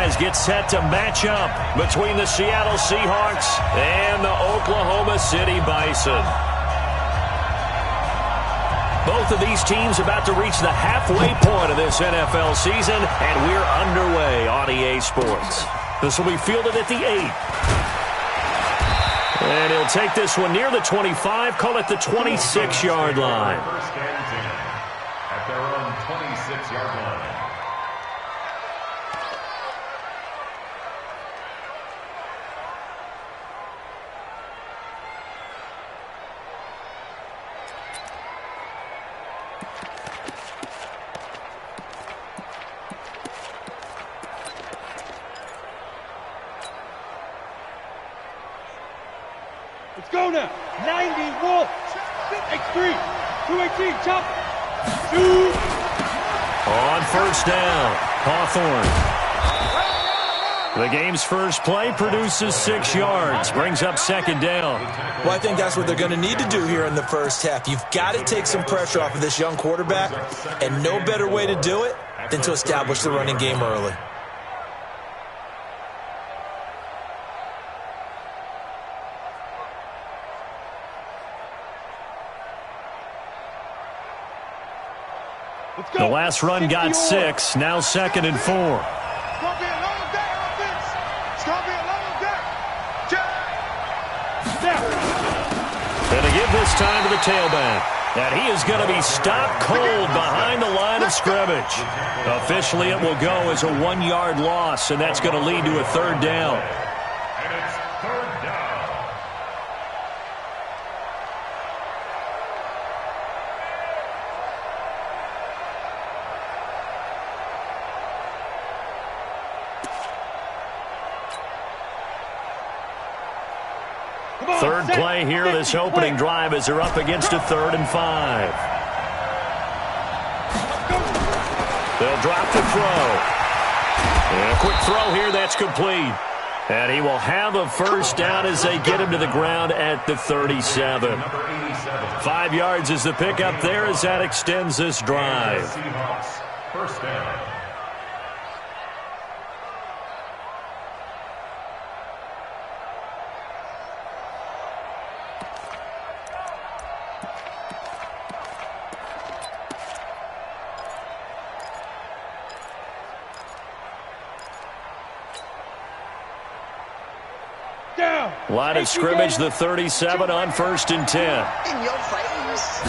franchise gets set to match up between the Seattle Seahawks and the Oklahoma City Bison. Both of these teams about to reach the halfway point of this NFL season, and we're underway on EA Sports. This will be fielded at the 8. And he'll take this one near the 25, call it the 26-yard line. First and 10 at their own 26-yard line. Let's go now. 91. X3. 218. Chop. Shoot. On first down, Hawthorne. The game's first play produces 6 yards, brings up second down. Well, I think that's what they're going to need to do here in the first half. You've got to take some pressure off of this young quarterback, and no better way to do it than to establish the running game early. The last run got 6, now second and 4. It's going to be a long day, offense. It's going to be a long day. And to give this time to the tailback. And he is going to be stopped cold behind the line of scrimmage. Officially, it will go as a 1-yard loss, and that's going to lead to a third down. And it's third down. Third play here, this opening drive, as they're up against a 3rd and 5. They'll drop the throw. And a quick throw here, that's complete. And he will have a first down as they get him to the ground at the 37. 5 yards is the pickup there as that extends this drive. Seahawks, first down. Line of scrimmage, the 37 on 1st and 10. In your face.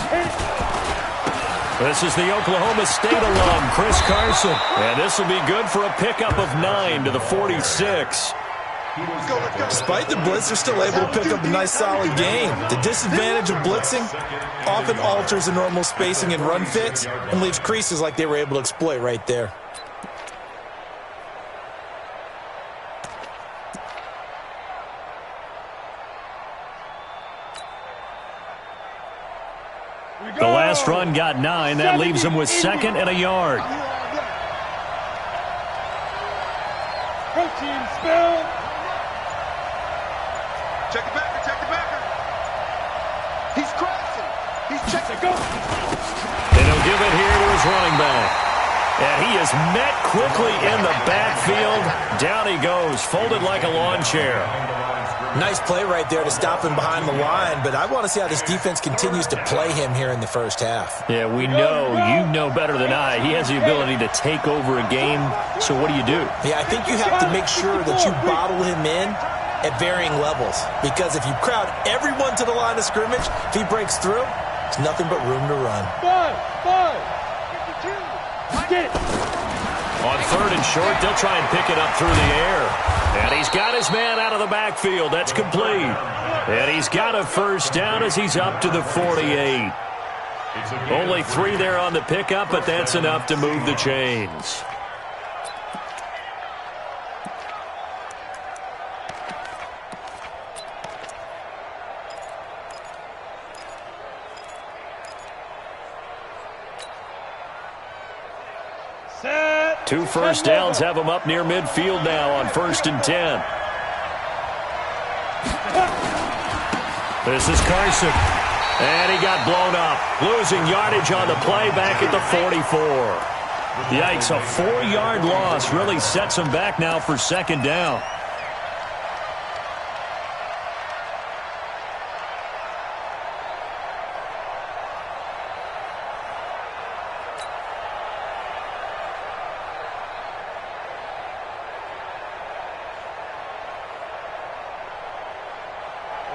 This is the Oklahoma State alum, Chris Carson. And this will be good for a pickup of 9 to the 46. Despite the blitz, they're still able to pick up a nice solid gain. The disadvantage of blitzing often alters the normal spacing and run fits and leaves creases like they were able to exploit right there. The last run got 9. That leaves him with 2nd and a yard. Protein spill. Check the backer, check the backer. He's crossing. He's checking. Go. And he'll give it here to his running back. And he is met quickly in the backfield. Down he goes, folded like a lawn chair. Nice play right there to stop him behind the line, but I want to see how this defense continues to play him here in the first half. Yeah, we know, you know better than I, he has the ability to take over a game, so what do you do? Yeah, I think you have to make sure that you bottle him in at varying levels, because if you crowd everyone to the line of scrimmage, if he breaks through, there's nothing but room to run. 5, 52. Get it. On 3rd and short, they'll try and pick it up through the air. And he's got his man out of the backfield. That's complete. And he's got a first down as he's up to the 48. Only 3 there on the pickup, but that's enough to move the chains. Set. 2 first downs have him up near midfield now on 1st and 10. This is Carson. And he got blown up. Losing yardage on the play back at the 44. Yikes, a 4-yard loss really sets them back now for second down.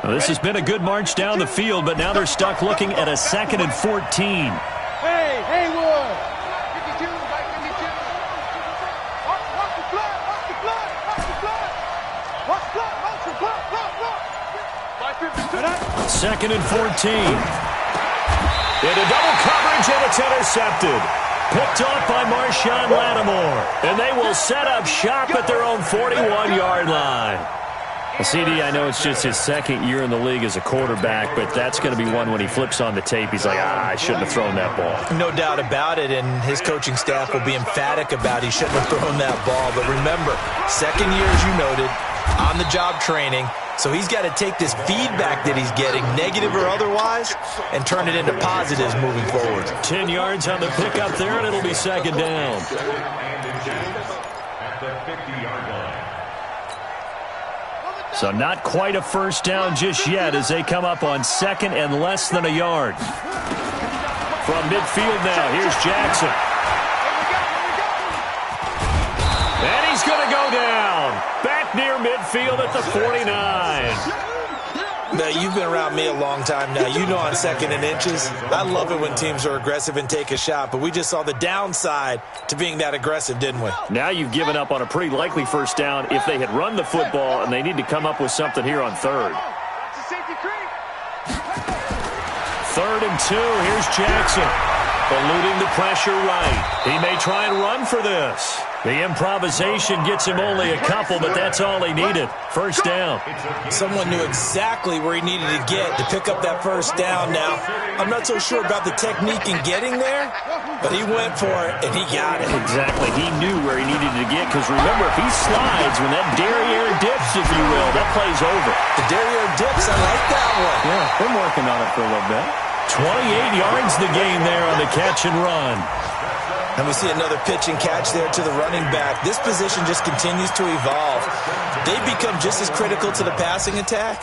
Well, this has been a good march down the field, but now they're stuck looking at a 2nd and 14. Hey, Haywood! 52, right 52. Watch the blood, watch the blood, watch the blood. Watch blood, watch the blood, blood. 2nd and 14. Into double coverage, and it's intercepted. Picked off by Marshawn Lattimore. And they will set up shop at their own 41-yard line. Well, CD, I know it's just his 2nd year in the league as a quarterback, but that's going to be one when he flips on the tape. He's like, I shouldn't have thrown that ball. No doubt about it, and his coaching staff will be emphatic about he shouldn't have thrown that ball. But remember, 2nd year, as you noted, on-the-job training, so he's got to take this feedback that he's getting, negative or otherwise, and turn it into positives moving forward. 10 yards on the pickup there, and it'll be second down. At the 50-yard line. So not quite a first down just yet as they come up on 2nd and less than a yard. From midfield now, here's Jackson. And he's going to go down. Back near midfield at the 49. Now, you've been around me a long time now. You know on 2nd and inches, I love it when teams are aggressive and take a shot, but we just saw the downside to being that aggressive, didn't we? Now you've given up on a pretty likely first down if they had run the football, and they need to come up with something here on 3rd. 3rd and 2, here's Jackson. Eluding the pressure right. He may try and run for this. The improvisation gets him only a couple, but that's all he needed. First down. Someone knew exactly where he needed to get to pick up that first down. Now, I'm not so sure about the technique in getting there, but he went for it, and he got it. Exactly. He knew where he needed to get, because remember, if he slides, when that derriere dips, if you will, that play's over. The derriere dips, I like that one. Yeah, been working on it for a little bit. 28 yards the gain there on the catch and run. And we see another pitch and catch there to the running back. This position just continues to evolve. They become just as critical to the passing attack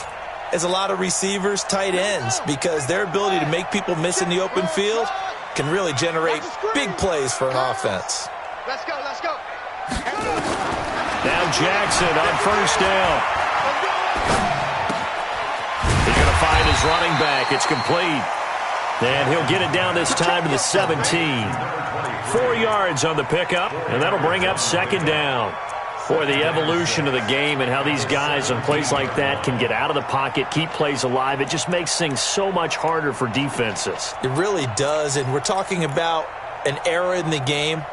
as a lot of receivers, tight ends, because their ability to make people miss in the open field can really generate big plays for an offense. Let's go, let's go. Now Jackson on first down. He's going to find his running back. It's complete. And he'll get it down this time to the 17. 4 yards on the pickup, and that'll bring up second down. Boy, the evolution of the game and how these guys on plays like that can get out of the pocket, keep plays alive, it just makes things so much harder for defenses. It really does, and we're talking about an era in the game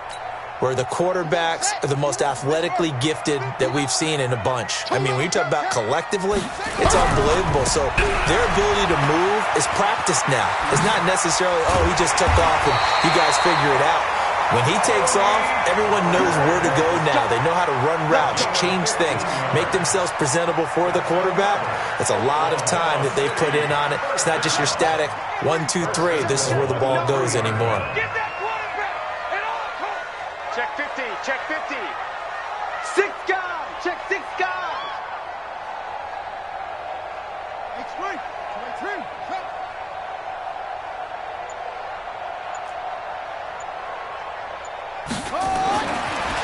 where the quarterbacks are the most athletically gifted that we've seen in a bunch. I mean, when you talk about collectively, it's unbelievable. So their ability to move is practiced now. It's not necessarily, oh, he just took off and you guys figure it out. When he takes off, everyone knows where to go now. They know how to run routes, change things, make themselves presentable for the quarterback. It's a lot of time that they put in on it. It's not just your static 1, 2, 3, this is where the ball goes anymore. Check 50, check 50. 6 guys, check 6 guys. X-ray, 23, check.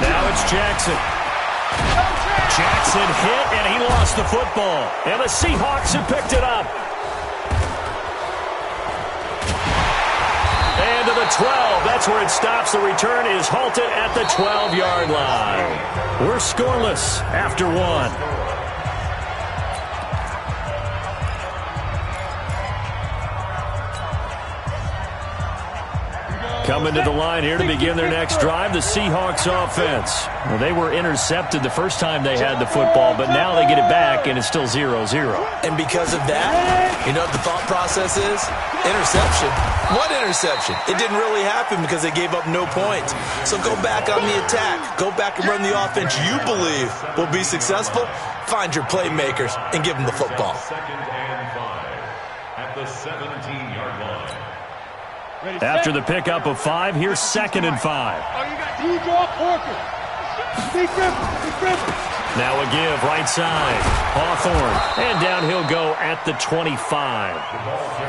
Now it's Jackson. Jackson hit, and he lost the football. And the Seahawks have picked it up. And to the 12. That's where it stops. The return is halted at the 12-yard line. We're scoreless after 1. Coming to the line here to begin their next drive, the Seahawks offense. Well, they were intercepted the first time they had the football, but now they get it back, and it's still 0-0. And because of that, you know what the thought process is? Interception. What interception? It didn't really happen because they gave up no points. So go back on the attack. Go back and run the offense you believe will be successful. Find your playmakers and give them the football. 2nd and 5 at the 17-yard line. After the pickup of 5, here's 2nd and 5. You draw Porker. Big Griffin. Now a give, right side. Hawthorne. And down he'll go at the 25.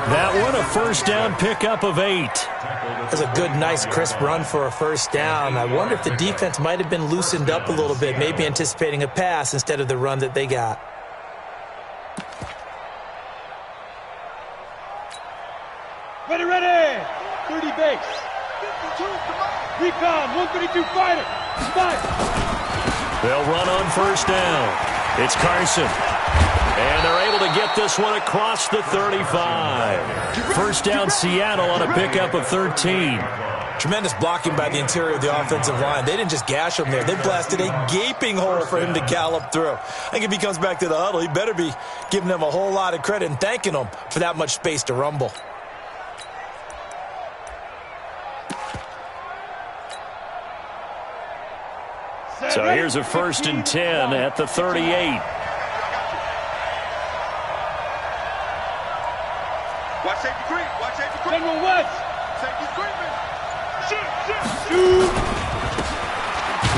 That one, a first down pickup of 8. That's a good, nice, crisp run for a first down. I wonder if the defense might have been loosened up a little bit, maybe anticipating a pass instead of the run that they got. Ready. 30 base. Recon, 132 fighter. Spike. They'll run on first down. It's Carson. And they're able to get this one across the 35. First down, Seattle on a pickup of 13. Tremendous blocking by the interior of the offensive line. They didn't just gash him there. They blasted a gaping hole for him to gallop through. I think if he comes back to the huddle, he better be giving them a whole lot of credit and thanking them for that much space to rumble. So here's a 1st and 10 at the 38. Watch safety creep. General West. Safety creeping. Shoot.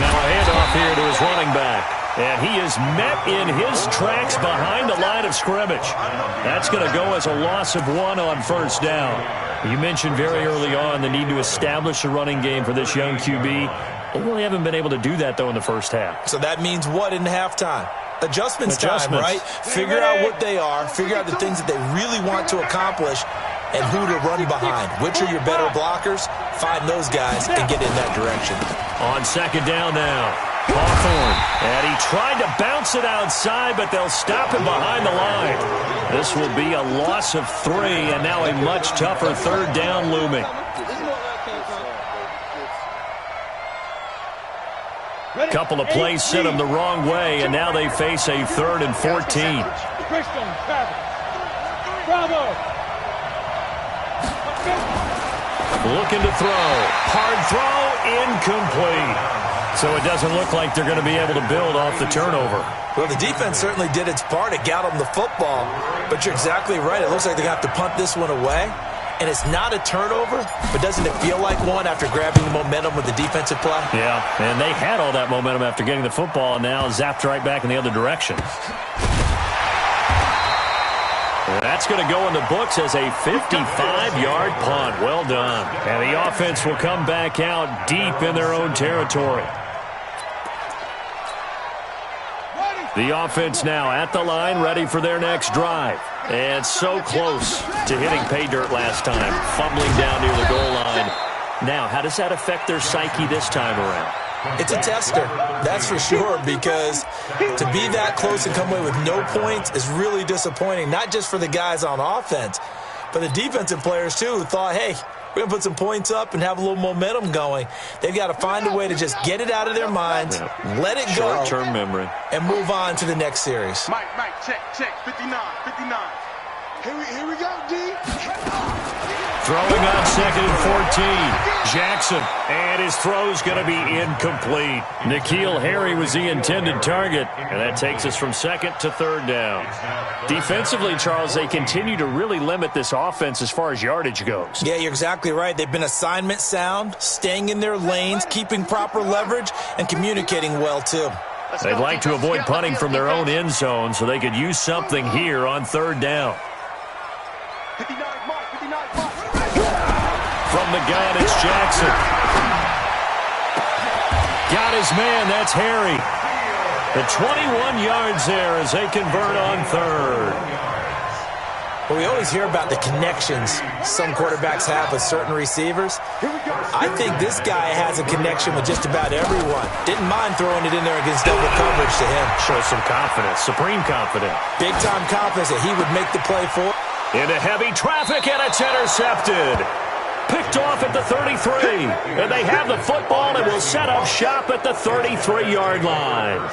Now a handoff here to his running back. And he is met in his tracks behind the line of scrimmage. That's going to go as a loss of 1 on first down. You mentioned very early on the need to establish a running game for this young QB. They really haven't been able to do that, though, in the first half. So that means what in halftime? Adjustments time, right? Figure out what they are, figure out the things that they really want to accomplish, and who to run behind. Which are your better blockers? Find those guys and get in that direction. On second down now, Hawthorne. And he tried to bounce it outside, but they'll stop him behind the line. This will be a loss of 3, and now a much tougher third down looming. Couple of plays sent them the wrong way, and now they face a 3rd and 14. Bravo. Looking to throw. Hard throw, incomplete. So it doesn't look like they're going to be able to build off the turnover. Well, the defense certainly did its part. It got them the football. But you're exactly right. It looks like they're going to have to punt this one away. And it's not a turnover, but doesn't it feel like one after grabbing the momentum with the defensive play? Yeah, and they had all that momentum after getting the football, and now zapped right back in the other direction. That's going to go in the books as a 55-yard punt. Well done. And the offense will come back out deep in their own territory. The offense now at the line, ready for their next drive. And so close to hitting pay dirt last time, fumbling down near the goal line. Now, how does that affect their psyche this time around? It's a tester, that's for sure, because to be that close and come away with no points is really disappointing, not just for the guys on offense, but the defensive players, too, who thought, hey, we're going to put some points up and have a little momentum going. They've got to find a way to just get it out of their minds, let it go, short-term memory, and move on to the next series. Mike, check, 59. Here we go, D. Throwing on 2nd and 14. Jackson, and his throw's going to be incomplete. N'Keal Harry was the intended target, and that takes us from 2nd to 3rd down. Defensively, Charles, they continue to really limit this offense as far as yardage goes. Yeah, you're exactly right. They've been assignment sound, staying in their lanes, keeping proper leverage, and communicating well, too. They'd like to avoid punting from their own end zone so they could use something here on 3rd down. 59 mark. From the gun, it's Jackson. Got his man, that's Harry. The 21 yards there as they convert on 3rd. Well, we always hear about the connections some quarterbacks have with certain receivers. I think this guy has a connection with just about everyone. Didn't mind throwing it in there against double coverage to him. Shows some confidence, supreme confidence. Big-time confidence that he would make the play for. Into heavy traffic, and it's intercepted. Picked off at the 33. And they have the football and will set up shop at the 33-yard line.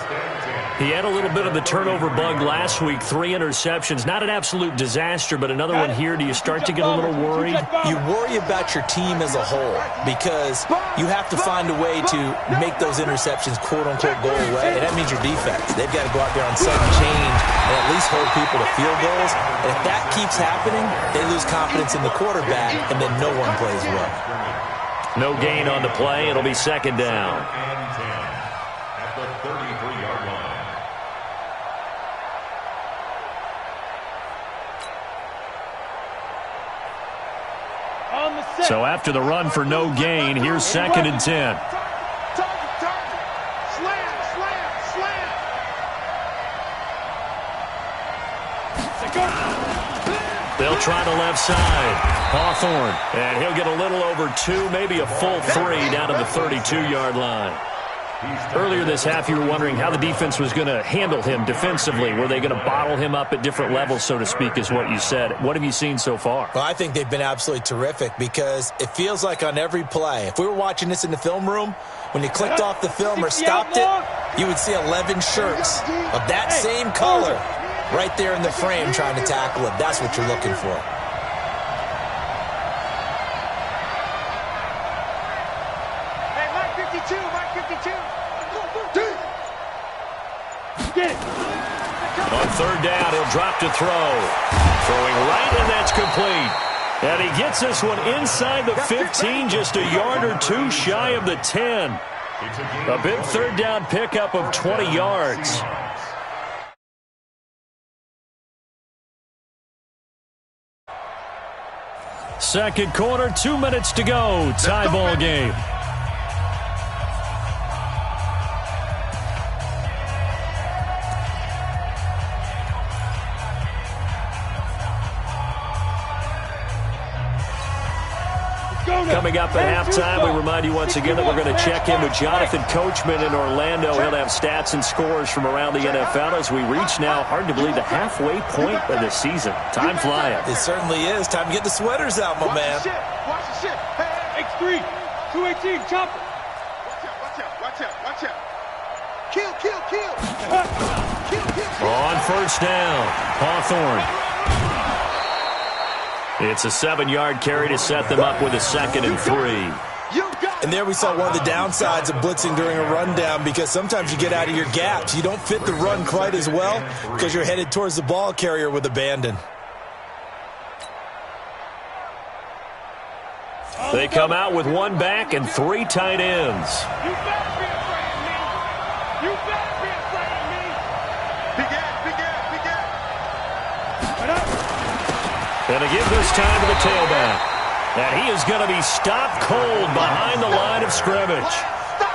He had a little bit of the turnover bug last week, 3 interceptions. Not an absolute disaster, but another one here. Do you start to get a little worried? You worry about your team as a whole because you have to find a way to make those interceptions, quote-unquote, go away, and that means your defense. They've got to go out there on sudden change and at least hold people to field goals. And if that keeps happening, they lose confidence in the quarterback, and then no one plays well. No gain on the play. It'll be second down. At the 33-yard line. So after the run for no gain, here's second and 10. Target. Slam. They'll try the left side. Hawthorne. And he'll get a little over 2, maybe a full 3 down to the 32-yard line. Earlier this half, you were wondering how the defense was going to handle him defensively. Were they going to bottle him up at different levels, so to speak, is what you said. What have you seen so far? Well, I think they've been absolutely terrific because it feels like on every play, if we were watching this in the film room, when you clicked off the film or stopped it, you would see 11 shirts of that same color right there in the frame trying to tackle him. That's what you're looking for. Hey, Mike 52. Get it. On third down, he'll drop to throw. Throwing right, and that's complete. And he gets this one inside the 15, just a yard or 2 shy of the 10. A big third down pickup of 20 yards. Second quarter, 2 minutes to go. Tie ball game. Coming up at halftime, we remind you once again that we're going to check in with Jonathan Coachman in Orlando. He'll have stats and scores from around the NFL as we reach now, hard to believe, the halfway point of the season. Time flying. It certainly is. Time to get the sweaters out, my man. Watch the shit. Hey, X3, 218, chopper. Watch out. Kill. On first down, Hawthorne. It's a 7-yard carry to set them up with a 2nd and 3. And there we saw one of the downsides of blitzing during a rundown because sometimes you get out of your gaps. You don't fit the run quite as well because you're headed towards the ball carrier with abandon. They come out with 1 back and 3 tight ends. You better be afraid of me. And to give this time to the tailback. And he is going to be stopped cold behind the line of scrimmage.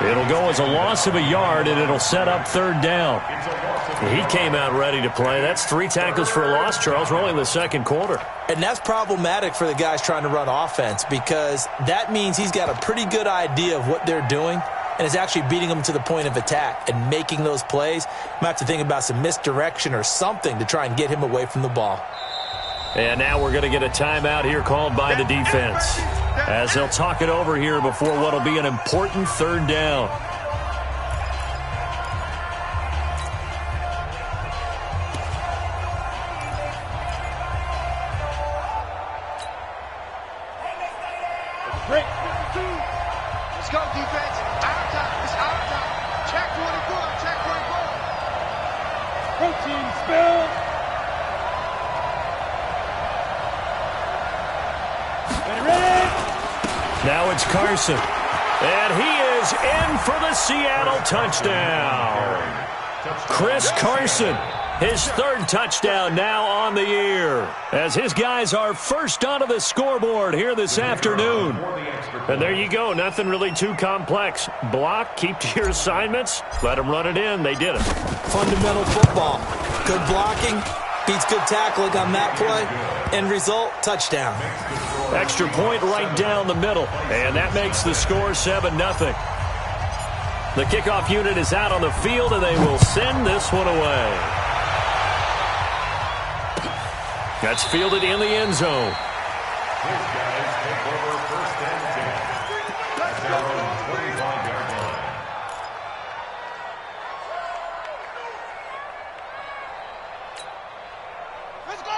It'll go as a loss of a yard, and it'll set up third down. He came out ready to play. That's 3 tackles for a loss, Charles. We're only in the second quarter. And that's problematic for the guys trying to run offense because that means he's got a pretty good idea of what they're doing and is actually beating them to the point of attack and making those plays. Might have to think about some misdirection or something to try and get him away from the ball. And now we're going to get a timeout here called by the defense as they'll talk it over here before what will be an important third down. Break. Let's go, defense. Our time. It's our time. Check 24. Protein spill. Now it's Carson. And he is in for the Seattle touchdown. Chris Carson, his 3rd touchdown now on the year, as his guys are first onto the scoreboard here this afternoon. And there you go. Nothing really too complex. Block, keep to your assignments, let them run it in. They did it. Fundamental football. Good blocking. Beats good tackling on that play. End result, touchdown. Extra point right down the middle. And that makes the score 7-0. The kickoff unit is out on the field, and they will send this one away. That's fielded in the end zone. These guys take over first and 10. That's their own 25-yard line.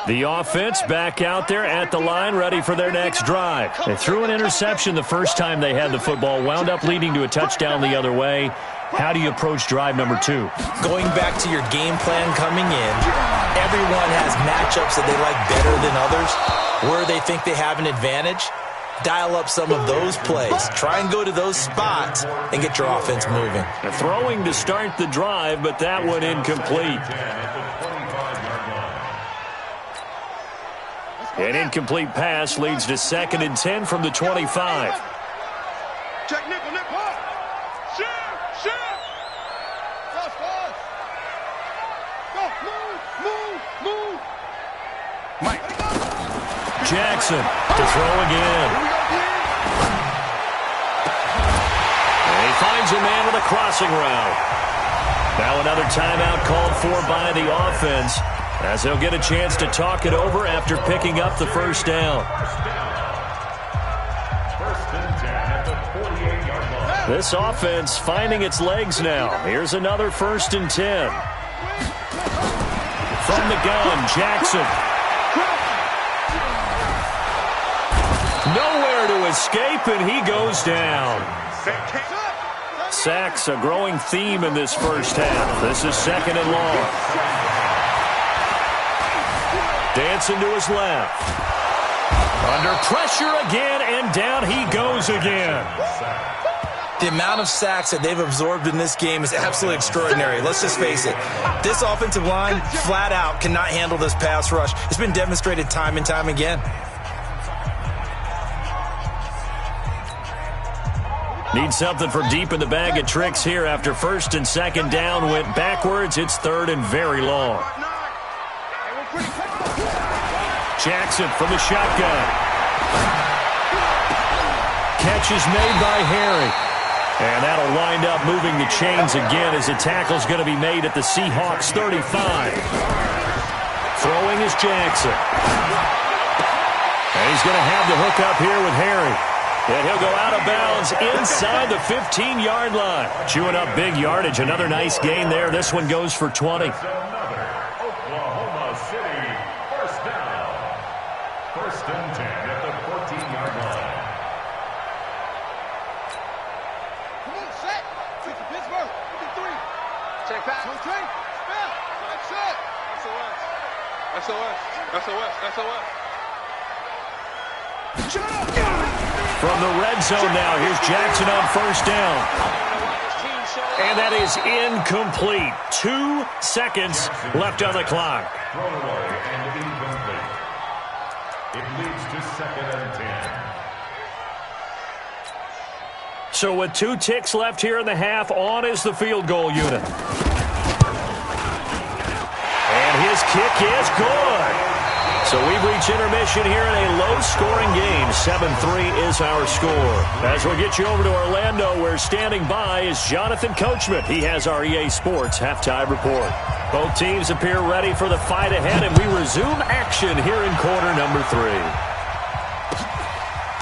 The offense back out there at the line, ready for their next drive. They threw an interception the first time they had the football, wound up leading to a touchdown the other way. How do you approach drive number 2? Going back to your game plan coming in, everyone has matchups that they like better than others, where they think they have an advantage. Dial up some of those plays. Try and go to those spots and get your offense moving. Throwing to start the drive, but that one incomplete. An incomplete pass leads to 2nd and 10 from the 25. Check nickel, nickel. Share. Fast. Go, move. Mike. Jackson to throw again. And he finds a man with a crossing route. Now another timeout called for by the offense, as they'll get a chance to talk it over after picking up the first down. This offense finding its legs now. Here's another 1st and 10. From the gun, Jackson. Nowhere to escape, and he goes down. Sacks, a growing theme in this first half. This is 2nd and long. Dancing to his left. Under pressure again, and down he goes again. The amount of sacks that they've absorbed in this game is absolutely extraordinary. Let's just face it. This offensive line, flat out, cannot handle this pass rush. It's been demonstrated time and time again. Need something from deep in the bag of tricks here after 1st and 2nd down went backwards. It's 3rd and very long. Jackson from the shotgun. Catch is made by Harry. And that'll wind up moving the chains again as the tackle's going to be made at the Seahawks 35. Throwing is Jackson. And he's going to have the hook up here with Harry. And he'll go out of bounds inside the 15-yard line. Chewing up big yardage. Another nice gain there. This one goes for 20. Oklahoma City, 1st down. 1st and 10 at the 14-yard line. Come on, set. Pittsburgh. 53. Check back. Two, three. Spell. That's it. SOS. Shut up. From the red zone now, here's Jackson on 1st down. And that is incomplete. 2 seconds left on the clock. Throwaway and incomplete. It leads to 2nd and 10. So with 2 ticks left here in the half, on is the field goal unit. And his kick is good. So we've reached intermission here in a low-scoring game. 7-3 is our score. As we'll get you over to Orlando, where standing by is Jonathan Coachman. He has our EA Sports halftime report. Both teams appear ready for the fight ahead, and we resume action here in quarter number 3.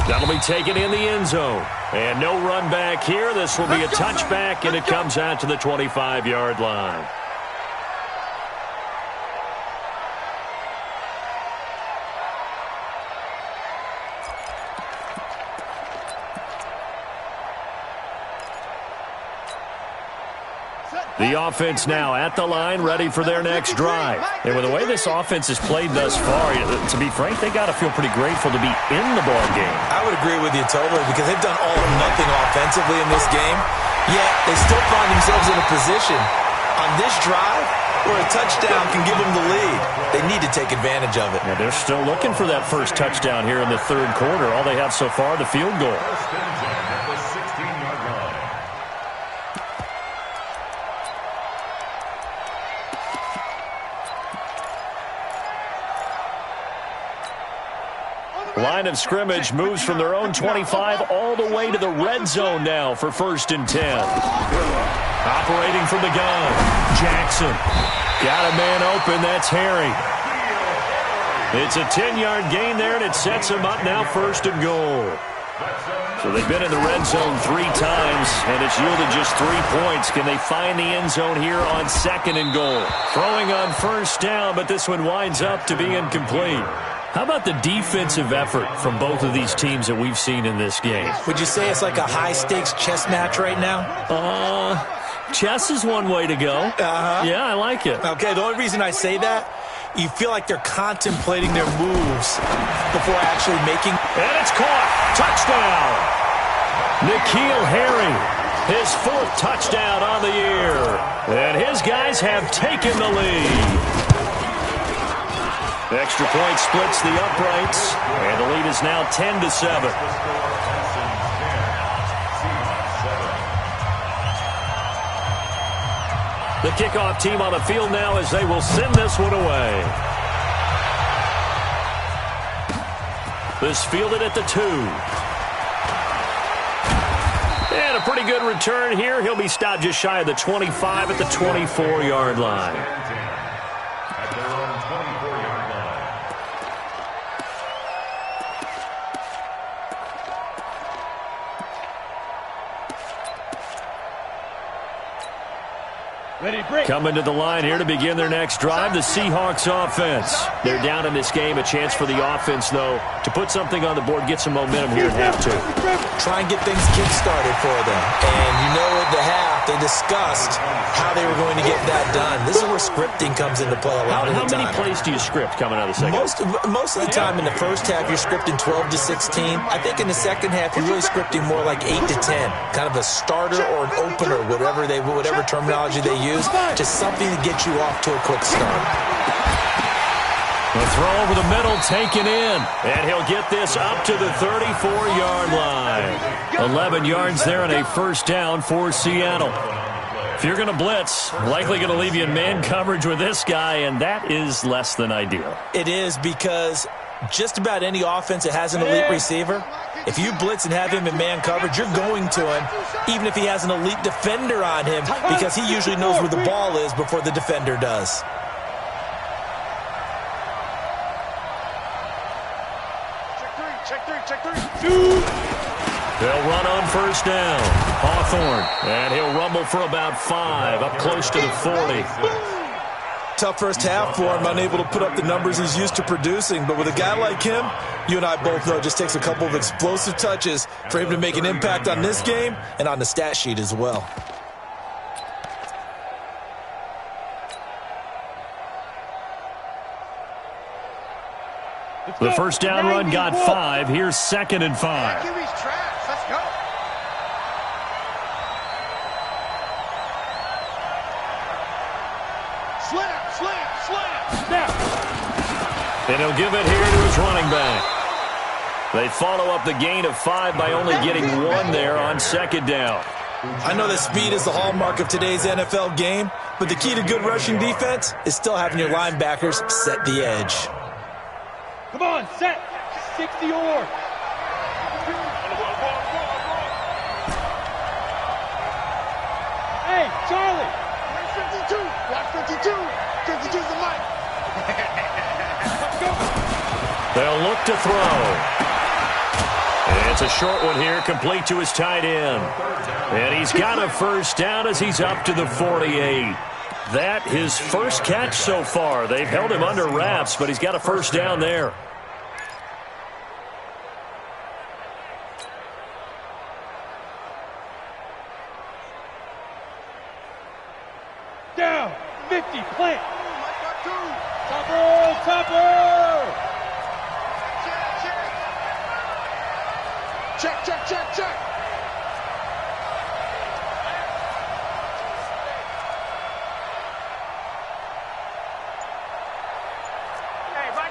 That'll be taken in the end zone. And no run back here. This will be a touchback, and it comes out to the 25-yard line. The offense now at the line, ready for their next drive. And with the way this offense has played thus far, to be frank, they got to feel pretty grateful to be in the ball game. I would agree with you totally, because they've done all or nothing offensively in this game, yet they still find themselves in a position on this drive where a touchdown can give them the lead. They need to take advantage of it. And they're still looking for that first touchdown here in the 3rd quarter. All they have so far, the field goal. 1st and 10 at the 16-yard line. Line of scrimmage moves from their own 25 all the way to the red zone now for 1st and 10. Operating from the gun, Jackson. Got a man open, that's Harry. It's a 10-yard gain there, and it sets him up now 1st and goal. That's So they've been in the red zone 3 times, and it's yielded just 3 points. Can they find the end zone here on 2nd and goal? Throwing on 1st down, but this one winds up to be incomplete. How about the defensive effort from both of these teams that we've seen in this game? Would you say it's like a high-stakes chess match right now? Chess is one way to go. Yeah, I like it. Okay, the only reason I say that, you feel like they're contemplating their moves before actually making. And it's caught. Touchdown. N'Keal Harry, his 4th touchdown on the year. And his guys have taken the lead. Extra point splits the uprights, and the lead is now 10-7. The kickoff team on the field now as they will send this one away. This fielded at the 2. And a pretty good return here. He'll be stopped just shy of the 25 at the 24-yard line. At their own 24-yard line. Ready, break. Coming to the line here to begin their next drive, the Seahawks offense. They're down in this game. A chance for the offense, though, to put something on the board, get some momentum here at half 2. Try and get things kick-started for them. And you know at the half, they discussed how they were going to get that done. This is where scripting comes into play a lot of the time. How many plays do you script coming out of the second? Most of the time in the first half, you're scripting 12 to 16. I think in the second half, you're really scripting more like 8 to 10. Kind of a starter or an opener, whatever terminology they use. Just something to get you off to a quick start. The throw over the middle, taken in. And he'll get this up to the 34-yard line. 11 yards there and a 1st down for Seattle. If you're going to blitz, likely going to leave you in man coverage with this guy, and that is less than ideal. It is, because just about any offense that has an elite receiver, if you blitz and have him in man coverage, you're going to him, even if he has an elite defender on him, because he usually knows where the ball is before the defender does. Check three. They'll run on 1st down. Hawthorne, and he'll rumble for about 5, up close to the 40. Tough first half for him, unable to put up the numbers he's used to producing. But with a guy like him, you and I both know it just takes a couple of explosive touches for him to make an impact on this game and on the stat sheet as well. The 1st down run got 5. Here's 2nd and 5. Kiwi's trash. Let's go. Slam. And he'll give it here to his running back. They follow up the gain of 5 by only getting 1 there on 2nd down. I know that speed is the hallmark of today's NFL game, but the key to good rushing defense is still having your linebackers set the edge. Come on, set. 60 or. Hey, Charlie. 52. Block 52. 52's the mic. Let's go. They'll look to throw. And it's a short one here, complete to his tight end. And he's got a 1st down as he's up to the 48. That his first catch so far. They've held him under wraps, but he's got a 1st down there. Down. 50. Plant. Topper. Check.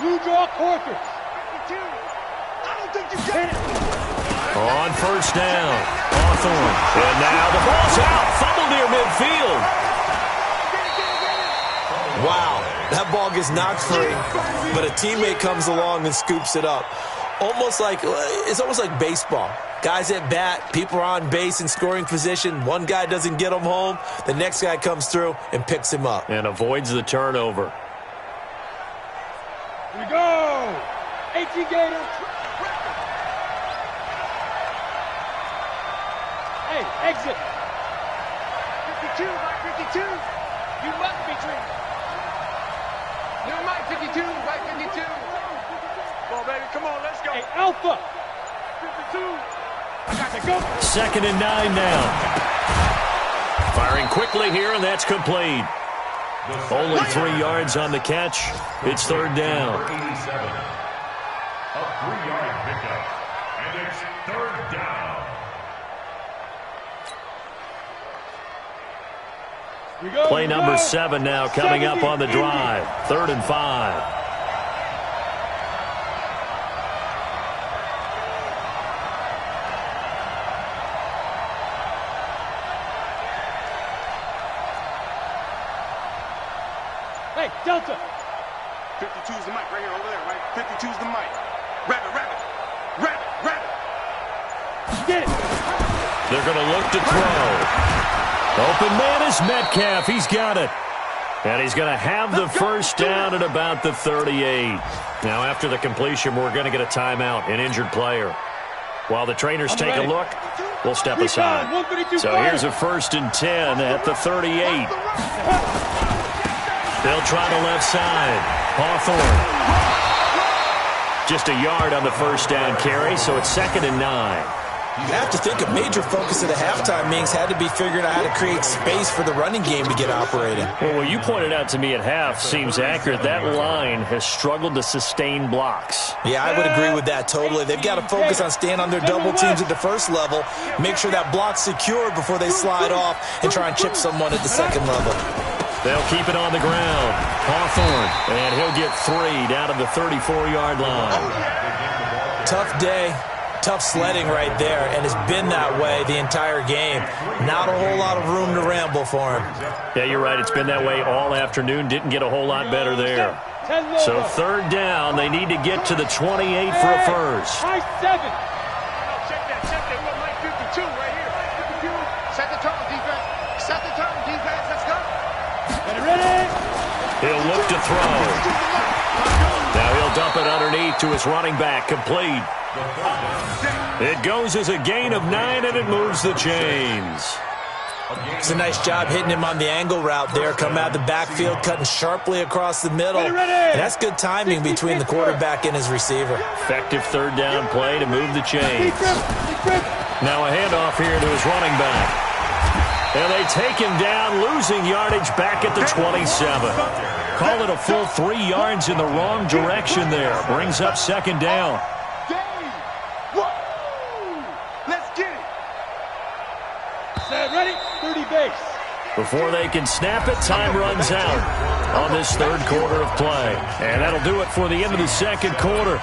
You draw quarters. I don't think you get it. On 1st down, Hawthorne. And now the ball's out. Fumble near midfield. Wow, that ball gets knocked free, but a teammate comes along and scoops it up. It's almost like baseball. Guys at bat, people are on base in scoring position. One guy doesn't get him home. The next guy comes through and picks him up. And avoids the turnover. Here we go. 18 Gators. Hey, exit. 52, right 52. You must be dreaming. Never mind, 52, right 52. Come on, baby, come on, let's go. Hey, Alpha. 52. I got to go. 2nd and 9 now. Firing quickly here, and that's complete. Only 3 yards on the catch. It's 3rd down. 87. A 3-yard pickup. And it's 3rd down. Play number 7 now coming up on the drive. 3rd and 5. Hey, Delta. 52's the mic right here over there, right? 52's the mic. Rabbit, rabbit. Rabbit, rabbit. Get it. They're going to look to throw. Open man is Metcalf. He's got it. And he's going to have the first down at about the 38. Now, after the completion, we're going to get a timeout, an injured player. While the trainers take a look, we'll step aside. So here's a 1st and 10 at the 38. They'll try the left side. Hawthorne. Just a yard on the first down carry, so it's 2nd and 9. You have to think a major focus of the halftime meetings had to be figuring out how to create space for the running game to get operating. Well, what you pointed out to me at half seems accurate. That line has struggled to sustain blocks. Yeah, I would agree with that totally. They've got to focus on staying on their double teams at the first level, make sure that block's secure before they slide off and try and chip someone at the second level. They'll keep it on the ground. Hawthorne, and he'll get 3 down to the 34-yard line. Tough day. Tough sledding right there, and it's been that way the entire game. Not a whole lot of room to ramble for him. Yeah, you're right. It's been that way all afternoon. Didn't get a whole lot better there. So 3rd down, they need to get to the 28 for a first. High 7. Check that. We're like 52 right here. 52. Set the tone, defense. Set the tone, defense. Let's go. Ready? He'll look to throw. Now he'll dump it underneath to his running back. Complete. It goes as a gain of 9, and it moves the chains. It's a nice job hitting him on the angle route there. Coming out of the backfield, cutting sharply across the middle. And that's good timing between the quarterback and his receiver. Effective 3rd down play to move the chains. Now a handoff here to his running back. And they take him down, losing yardage back at the 27. Call it a full 3 yards in the wrong direction there. Brings up 2nd down. Let's get it. Set, ready? 30 base. Before they can snap it, time runs out on this 3rd quarter of play. And that'll do it for the end of the 2nd quarter.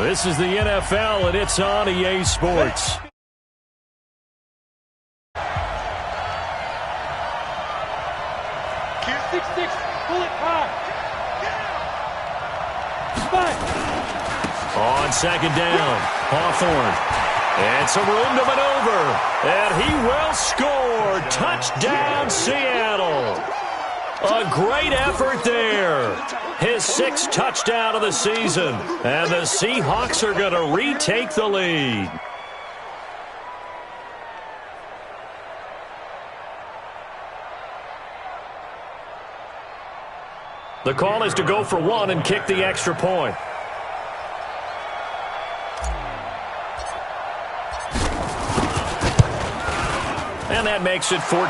This is the NFL, and it's on EA Sports. On 2nd down, Hawthorne. And some room to maneuver. And he will score. Touchdown, Seattle. A great effort there. His 6th touchdown of the season. And the Seahawks are going to retake the lead. The call is to go for 1 and kick the extra point. And that makes it 14-10.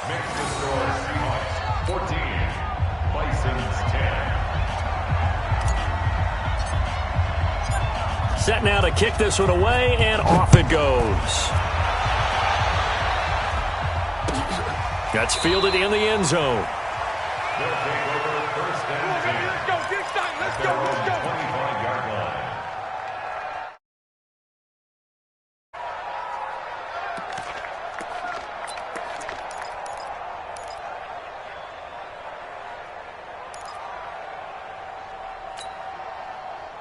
Makes the score Seahawks 14, Bisons 10. Set now to kick this one away, and off it goes. That's fielded in the end zone. They'll take over 1st and 10. Let's go. Get excited. Let's go. 25-yard line.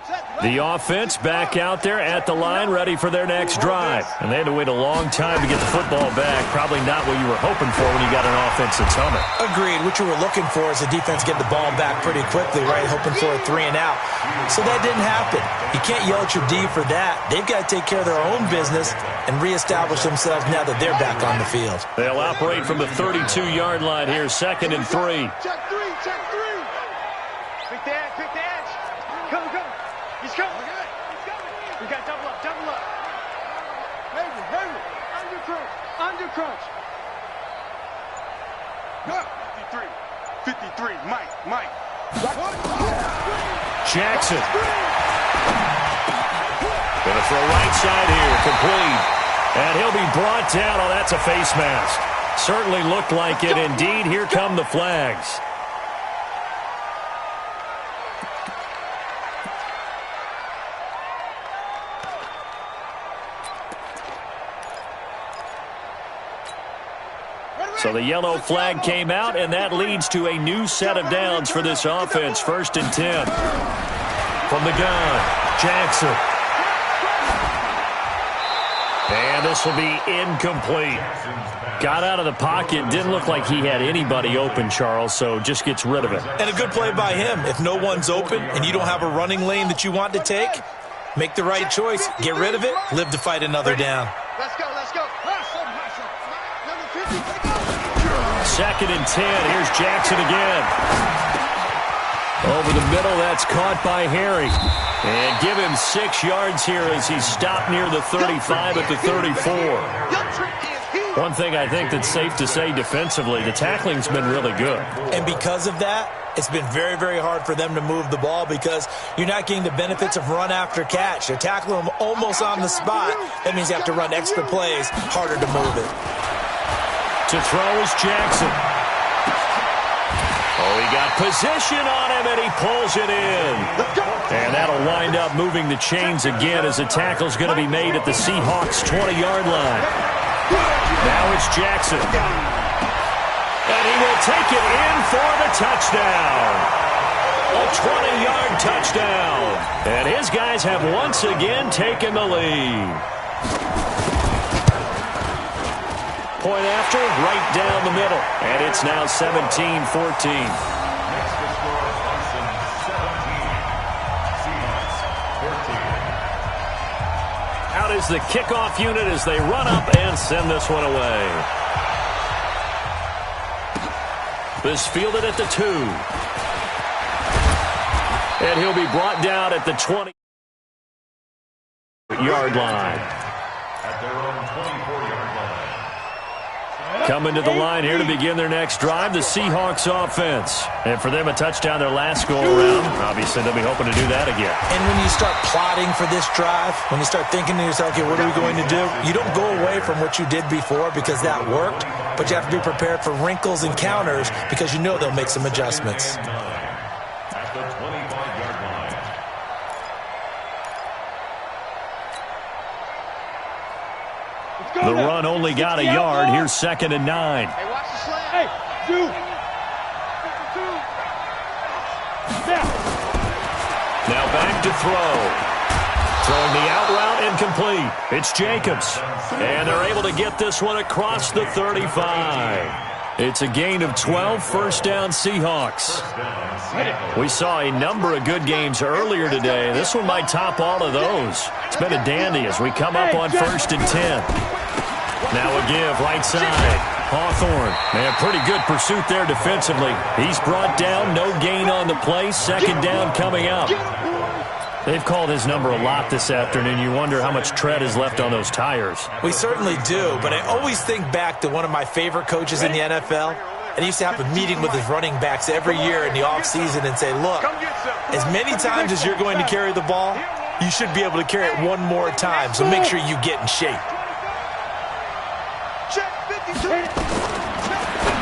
Set, The offense back out there at the line, ready for their next drive. And they had to wait a long time to get the football back. Probably not what you were hoping for when you got an offense that's humming. Agreed. What you were looking for is the defense getting the ball back pretty quickly, right? Hoping for a 3 and out. So that didn't happen. You can't yell at your D for that. They've got to take care of their own business and reestablish themselves now that they're back on the field. They'll operate from the 32-yard line here, 2nd and 3. Check 3, check 3. Pick the edge, pick the edge. Come. He's coming. He's coming. We got double up, double up. Heavy. Under crunch. 53, Mike. Jackson. Gonna throw right side here, complete. And he'll be brought down. Oh, that's a face mask. Certainly looked like it. Indeed, here come the flags. So the yellow flag came out, and that leads to a new set of downs for this offense. 1st and 10. From the gun, Jackson. And this will be incomplete. Got out of the pocket. Didn't look like he had anybody open, Charles, so just gets rid of it. And a good play by him. If no one's open and you don't have a running lane that you want to take, make the right choice. Get rid of it. Live to fight another down. Let's go. Number 50. 2nd and 10. Here's Jackson again. Over the middle, that's caught by Harry. And give him 6 yards here as he's stopped near the 35 at the 34. One thing I think that's safe to say defensively, the tackling's been really good. And because of that, it's been very, very hard for them to move the ball because you're not getting the benefits of run after catch. They're tackling them almost on the spot. That means you have to run extra plays, harder to move it. To throw is Jackson. Oh, he got position on him, and he pulls it in. And that'll wind up moving the chains again as the tackle's going to be made at the Seahawks' 20-yard line. Now it's Jackson. And he will take it in for the touchdown. A 20-yard touchdown. And his guys have once again taken the lead. Point after, right down the middle. And it's now 17-14. Out is the kickoff unit as they run up and send this one away. This fielded at the 2. And he'll be brought down at the 20-yard line. At their own 24-yard line. Coming to the line here to begin their next drive, the Seahawks offense. And for them, a touchdown their last go-around. Obviously, they'll be hoping to do that again. And when you start plotting for this drive, when you start thinking to yourself, okay, what are we going to do? You don't go away from what you did before because that worked, but you have to be prepared for wrinkles and counters because you know they'll make some adjustments. At the 25-yard line. The run only got a yard. Here's 2nd and 9. Hey, watch the slant. Hey, dude. Now back to throw. Throwing the out route incomplete. It's Jacobs. And they're able to get this one across the 35. It's a gain of 12, 1st down Seahawks. We saw a number of good games earlier today. This one might top all of those. It's been a dandy as we come up on 1st and 10. Now a give, right side. Hawthorne. Man, pretty good pursuit there defensively. He's brought down, no gain on the play. 2nd down coming up. They've called his number a lot this afternoon. You wonder how much tread is left on those tires. We certainly do, but I always think back to one of my favorite coaches in the NFL. And he used to have a meeting with his running backs every year in the offseason and say, look, as many times as you're going to carry the ball, you should be able to carry it one more time, so make sure you get in shape.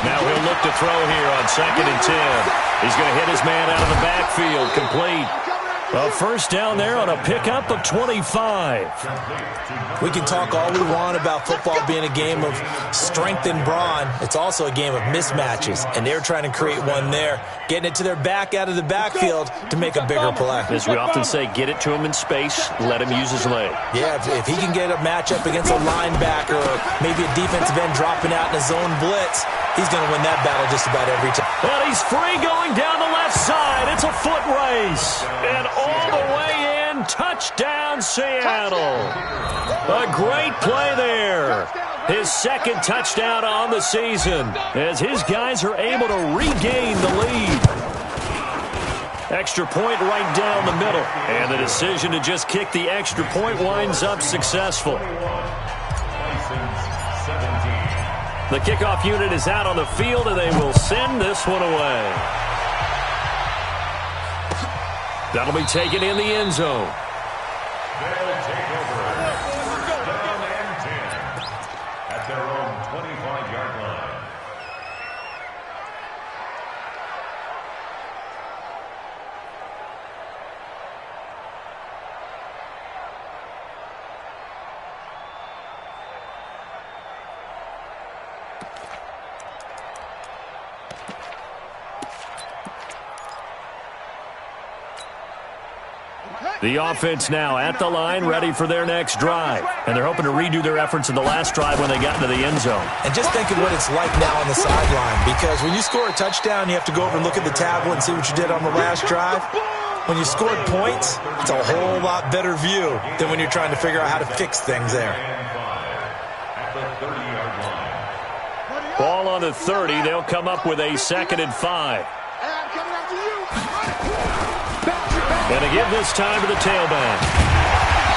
Now he'll look to throw here on 2nd and 10. He's going to hit his man out of the backfield, complete. A first down there on a pickup of 25. We can talk all we want about football being a game of strength and brawn. It's also a game of mismatches, and they're trying to create one there, getting it to their back out of the backfield to make a bigger play. As we often say, get it to him in space, let him use his leg. Yeah, if he can get a matchup against a linebacker or maybe a defensive end dropping out in a zone blitz, he's going to win that battle just about every time. And he's free going down the left side. It's a foot race. And all the way in, touchdown Seattle. A great play there. His second touchdown on the season as his guys are able to regain the lead. Extra point right down the middle. And the decision to just kick the extra point winds up successful. The kickoff unit is out on the field, and they will send this one away. That'll be taken in the end zone. They'll take over. Down and 10 at their own 25-yard line. The offense now at the line, ready for their next drive. And they're hoping to redo their efforts in the last drive when they got into the end zone. And just think of what it's like now on the sideline, because when you score a touchdown, you have to go over and look at the tablet and see what you did on the last drive. When you scored points, it's a whole lot better view than when you're trying to figure out how to fix things there. At the 30-yard line. Ball on the 30. They'll come up with a 2nd and 5. And to give this time to the tailback.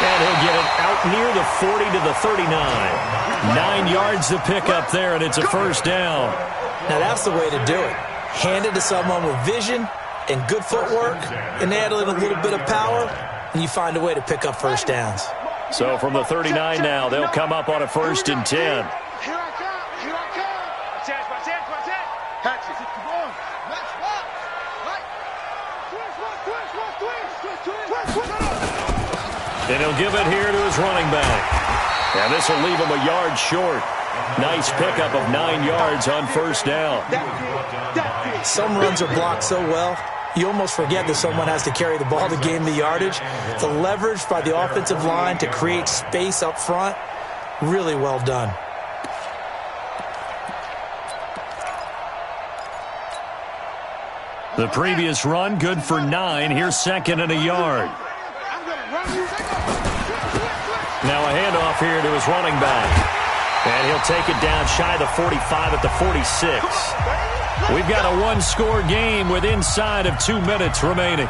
And he'll get it out near the 40 to the 39. 9 yards to pick up there, and it's a first down. Now that's the way to do it. Hand it to someone with vision and good footwork, and add in a little bit of power, and you find a way to pick up first downs. So from the 39 now, they'll come up on a 1st and 10. Here I come. Here I come. Watch that. Catch it. Come on. Let's walk. Right. Twist. And he'll give it here to his running back. And this will leave him a yard short. Nice pickup of 9 yards on first down. Some runs are blocked so well, you almost forget that someone has to carry the ball to gain the yardage. The leverage by the offensive line to create space up front, really well done. The previous run, good for 9. Here's 2nd and a yard. Now a handoff here to his running back. And he'll take it down shy of the 45 at the 46. We've got a one-score game with inside of 2 minutes remaining.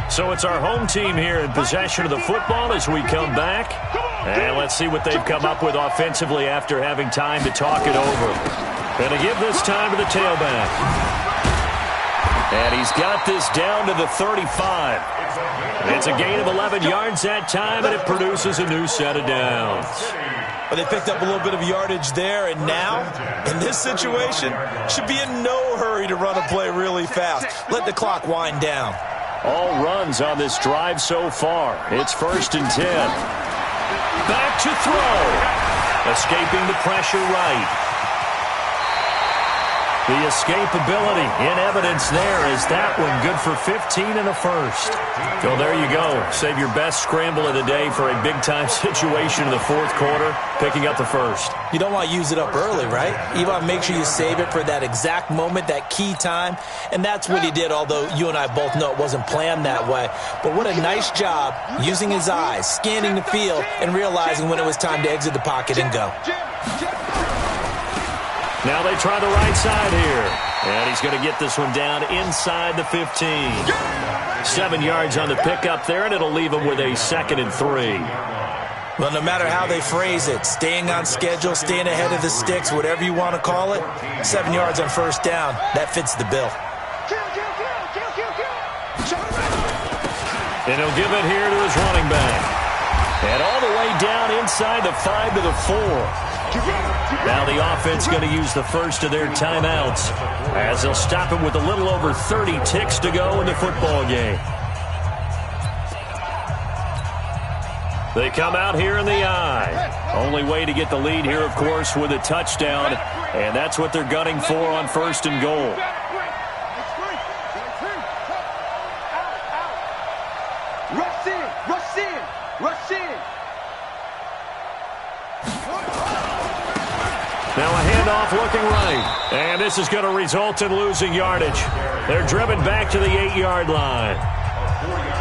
So it's our home team here in possession of the football as we come back. And let's see what they've come up with offensively after having time to talk it over. And to give this time to the tailback. And he's got this down to the 35. It's a gain of 11 yards that time, and it produces a new set of downs. But they picked up a little bit of yardage there, and now, in this situation, should be in no hurry to run a play really fast. Let the clock wind down. All runs on this drive so far. It's 1st and 10. Back to throw. Escaping the pressure right. The escapability in evidence there is that one good for 15 and a first. Well, there you go. Save your best scramble of the day for a big-time situation in the 4th quarter, picking up the first. You don't want to use it up early, right? You want to make sure you save it for that exact moment, that key time. And that's what he did, although you and I both know it wasn't planned that way. But what a nice job using his eyes, scanning the field, and realizing when it was time to exit the pocket and go. Now they try the right side here. And he's going to get this one down inside the 15. 7 yards on the pickup there, and it'll leave him with a 2nd and 3. Well, no matter how they phrase it, staying on schedule, staying ahead of the sticks, whatever you want to call it, 7 yards on first down, that fits the bill. And he'll give it here to his running back. And all the way down inside the 5 to the 4. Now the offense going to use the first of their timeouts as they'll stop it with a little over 30 ticks to go in the football game. They come out here in the I. Only way to get the lead here, of course, with a touchdown. And that's what they're gunning for on 1st and goal. Rush in, rush in, rush in. Now a handoff looking right. And this is going to result in losing yardage. They're driven back to the 8-yard line.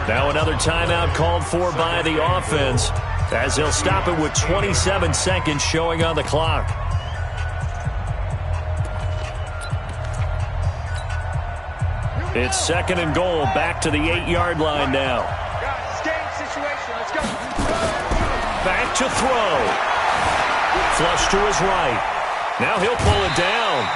Now another timeout called for by the offense as they'll stop it with 27 seconds showing on the clock. It's 2nd and goal, back to the 8-yard line now. Guys, it's game situation. Let's go. Back to throw. Flush to his right. Now he'll pull it down.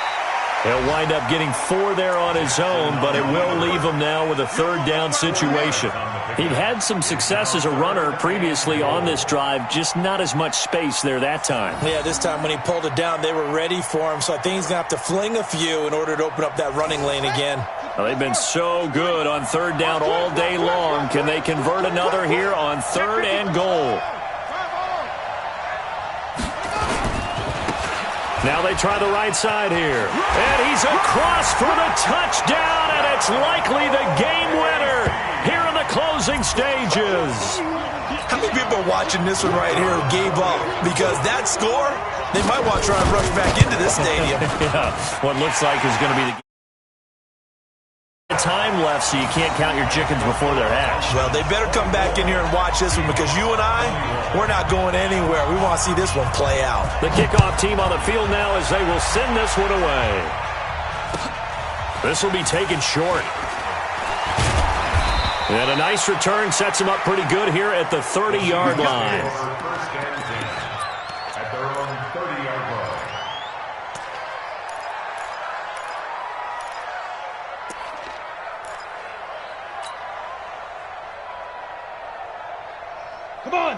He'll wind up getting 4 there on his own, but it will leave him now with a 3rd down situation. He'd had some success as a runner previously on this drive, just not as much space there that time. Yeah, this time when he pulled it down, they were ready for him, so I think he's going to have to fling a few in order to open up that running lane again. Well, they've been so good on 3rd down all day long. Can they convert another here on 3rd and goal? Now they try the right side here. And he's across for the touchdown, and it's likely the game winner here in the closing stages. How many people watching this one right here gave up? Because that score, they might want to try and rush back into this stadium. Yeah, what looks like is going to be the time left, so you can't count your chickens before they're hatched. Well, they better come back in here and watch this one because you and I, we're not going anywhere. We want to see this one play out. The kickoff team on the field now as they will send this one away. This will be taken short. And a nice return sets them up pretty good here at the 30-yard line. First and 10 at their own 30-yard line.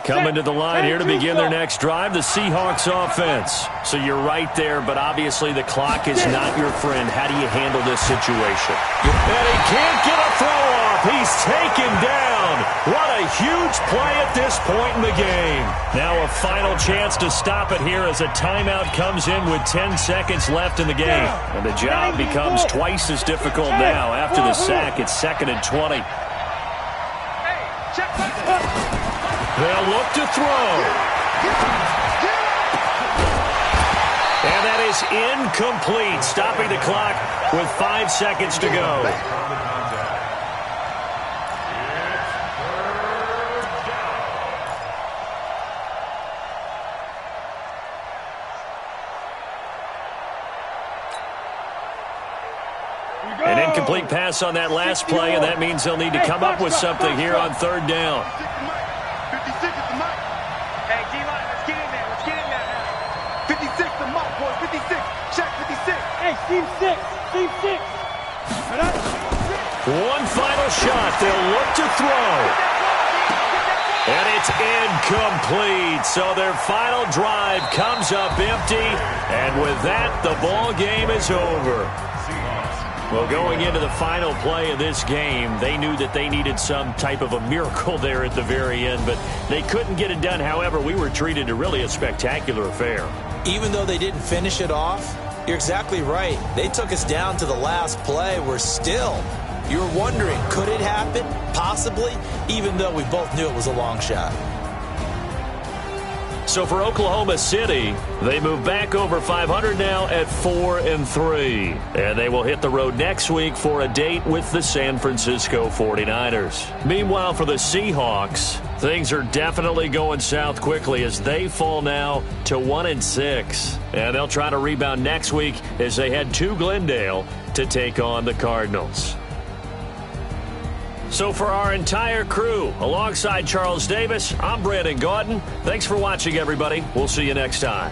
Coming to the line here to begin their next drive, the Seahawks offense. So you're right there, but obviously the clock is not your friend. How do you handle this situation? And he can't get a throw off. He's taken down. What a huge play at this point in the game. Now a final chance to stop it here as a timeout comes in with 10 seconds left in the game. And the job becomes twice as difficult now. After the sack, it's 2nd and 20. They'll look to throw. And that is incomplete, stopping the clock with 5 seconds to go. An incomplete pass on that last play, and that means they'll need to come up with something here on 3rd down. Hey, D-line, let's get in there. Let's get in there now. 56, the mark, boys. 56. Check 56. Hey, team 6. Team 6. One final shot. They'll look to throw. And it's incomplete. So their final drive comes up empty. And with that, the ball game is over. Well, going into the final play of this game, they knew that they needed some type of a miracle there at the very end, but they couldn't get it done. However, we were treated to really a spectacular affair. Even though they didn't finish it off, you're exactly right. They took us down to the last play. We're still, you were wondering, could it happen? Possibly, even though we both knew it was a long shot. So for Oklahoma City, they move back over 500 now at 4-3. And they will hit the road next week for a date with the San Francisco 49ers. Meanwhile, for the Seahawks, things are definitely going south quickly as they fall now to 1-6. And they'll try to rebound next week as they head to Glendale to take on the Cardinals. So for our entire crew, alongside Charles Davis, I'm Brandon Gaudin. Thanks for watching, everybody. We'll see you next time.